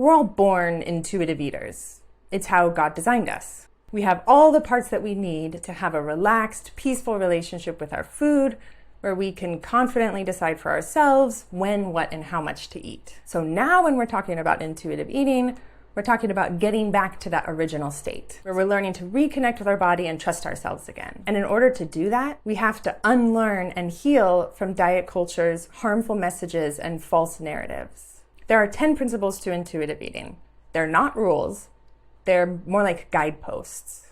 We're all born intuitive eaters. It's how God designed us. We have all the parts that we need to have a relaxed, peaceful relationship with our food, where we can confidently decide for ourselves when, what, and how much to eat. So now when we're talking about intuitive eating, we're talking about getting back to that original state, where we're learning to reconnect with our body and trust ourselves again. And in order to do that, we have to unlearn and heal from diet culture's harmful messages and false narratives. There are 10 principles to intuitive eating. They're not rules. They're more like guideposts.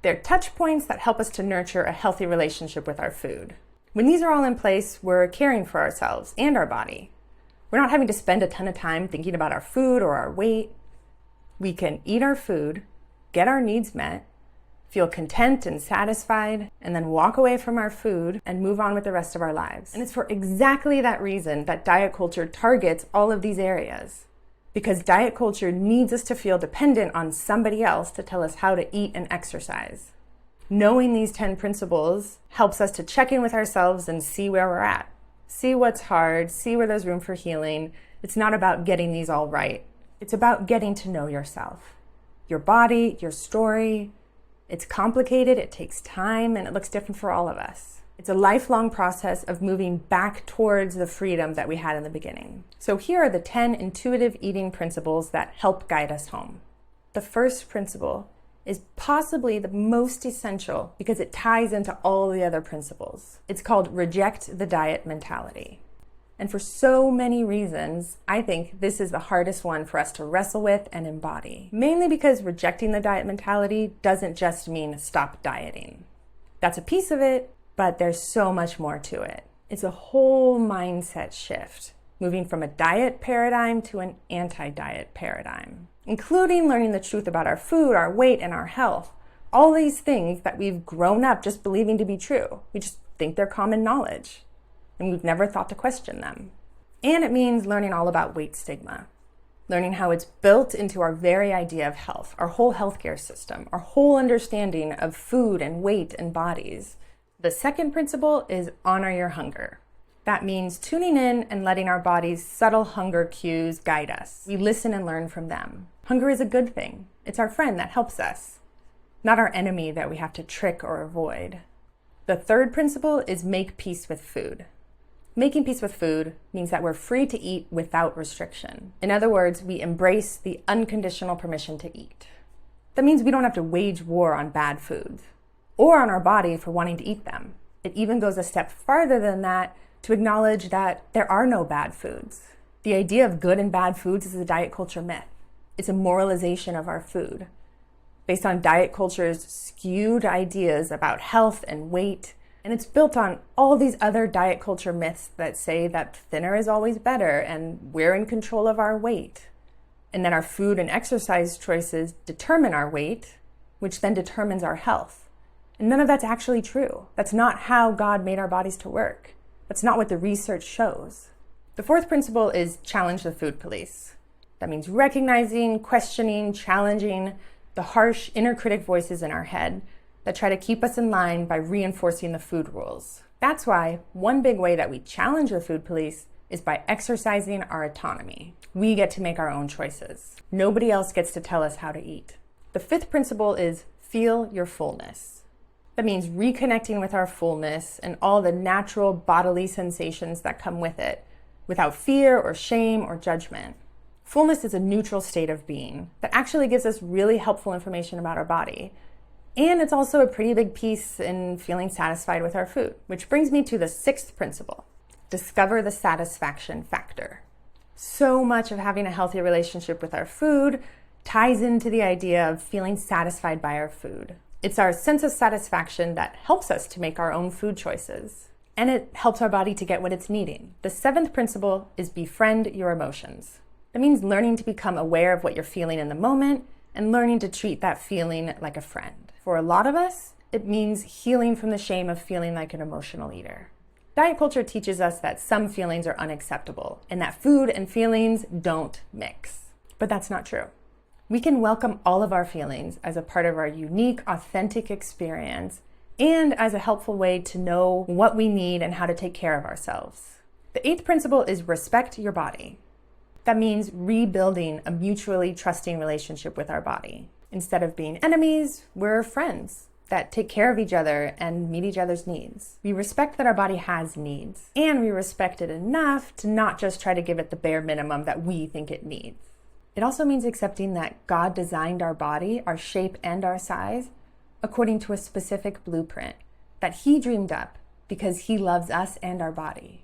They're touch points that help us to nurture a healthy relationship with our food. When these are all in place, we're caring for ourselves and our body. We're not having to spend a ton of time thinking about our food or our weight. We can eat our food, get our needs met, feel content and satisfied, and then walk away from our food and move on with the rest of our lives. And it's for exactly that reason that diet culture targets all of these areas. Because diet culture needs us to feel dependent on somebody else to tell us how to eat and exercise. Knowing these 10 principles helps us to check in with ourselves and see where we're at. See what's hard, see where there's room for healing. It's not about getting these all right. It's about getting to know yourself, your body, your story. It's complicated, it takes time, and it looks different for all of us. It's a lifelong process of moving back towards the freedom that we had in the beginning. So here are the 10 intuitive eating principles that help guide us home. The first principle is possibly the most essential because it ties into all the other principles. It's called reject the diet mentality. And for so many reasons, I think this is the hardest one for us to wrestle with and embody. Mainly because rejecting the diet mentality doesn't just mean stop dieting. That's a piece of it, but there's so much more to it. It's a whole mindset shift, moving from a diet paradigm to an anti-diet paradigm, including learning the truth about our food, our weight, and our health. All these things that we've grown up just believing to be true. We just think they're common knowledge, and we've never thought to question them. And it means learning all about weight stigma, learning how it's built into our very idea of health, our whole healthcare system, our whole understanding of food and weight and bodies. The second principle is honor your hunger. That means tuning in and letting our body's subtle hunger cues guide us. We listen and learn from them. Hunger is a good thing. It's our friend that helps us, not our enemy that we have to trick or avoid. The third principle is make peace with food. Making peace with food means that we're free to eat without restriction. In other words, we embrace the unconditional permission to eat. That means we don't have to wage war on bad foods or on our body for wanting to eat them. It even goes a step farther than that to acknowledge that there are no bad foods. The idea of good and bad foods is a diet culture myth. It's a moralization of our food based on diet culture's skewed ideas about health and weight. And it's built on all these other diet culture myths that say that thinner is always better and we're in control of our weight. And that our food and exercise choices determine our weight, which then determines our health. And none of that's actually true. That's not how God made our bodies to work. That's not what the research shows. The fourth principle is challenge the food police. That means recognizing, questioning, challenging the harsh inner critic voices in our head that try to keep us in line by reinforcing the food rules. That's why one big way that we challenge the food police is by exercising our autonomy. We get to make our own choices. Nobody else gets to tell us how to eat. The fifth principle is feel your fullness. That means reconnecting with our fullness and all the natural bodily sensations that come with it, without fear or shame or judgment. Fullness is a neutral state of being that actually gives us really helpful information about our body. And it's also a pretty big piece in feeling satisfied with our food, which brings me to the sixth principle. Discover the satisfaction factor. So much of having a healthy relationship with our food ties into the idea of feeling satisfied by our food. It's our sense of satisfaction that helps us to make our own food choices. And it helps our body to get what it's needing. The seventh principle is befriend your emotions. That means learning to become aware of what you're feeling in the moment and learning to treat that feeling like a friend. For a lot of us, it means healing from the shame of feeling like an emotional eater. Diet culture teaches us that some feelings are unacceptable and that food and feelings don't mix. But that's not true. We can welcome all of our feelings as a part of our unique, authentic experience and as a helpful way to know what we need and how to take care of ourselves. The eighth principle is respect your body. That means rebuilding a mutually trusting relationship with our body. Instead of being enemies, we're friends that take care of each other and meet each other's needs. We respect that our body has needs, and we respect it enough to not just try to give it the bare minimum that we think it needs. It also means accepting that God designed our body, our shape, and our size according to a specific blueprint that He dreamed up because He loves us and our body.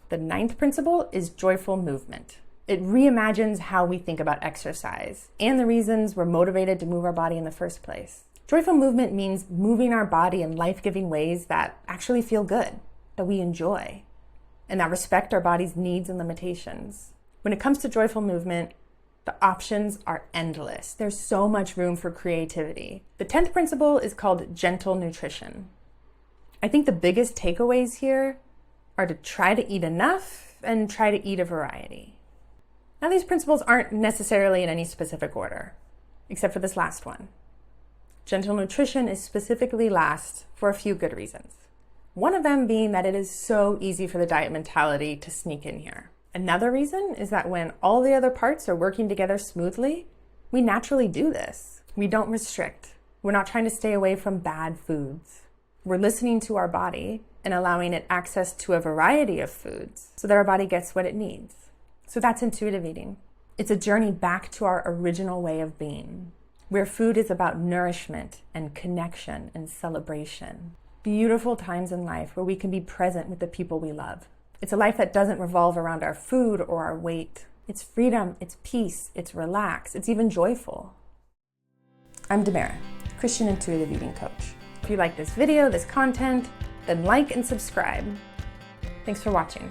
The 9th principle is joyful movement. It reimagines how we think about exercise and the reasons we're motivated to move our body in the first place. Joyful movement means moving our body in life-giving ways that actually feel good, that we enjoy, and that respect our body's needs and limitations. When it comes to joyful movement, the options are endless. There's so much room for creativity. The 10th principle is called gentle nutrition. I think the biggest takeaways here are to try to eat enough and try to eat a variety. Now, these principles aren't necessarily in any specific order, except for this last one. Gentle nutrition is specifically last for a few good reasons. One of them being that it is so easy for the diet mentality to sneak in here. Another reason is that when all the other parts are working together smoothly, we naturally do this. We don't restrict. We're not trying to stay away from bad foods. We're listening to our body and allowing it access to a variety of foods so that our body gets what it needs. So that's intuitive eating. It's a journey back to our original way of being, where food is about nourishment and connection and celebration. Beautiful times in life where we can be present with the people we love. It's a life that doesn't revolve around our food or our weight. It's freedom, it's peace, it's relaxed, it's even joyful. I'm Damara, Christian intuitive eating coach. If you like this video, this content, then like and subscribe. Thanks for watching.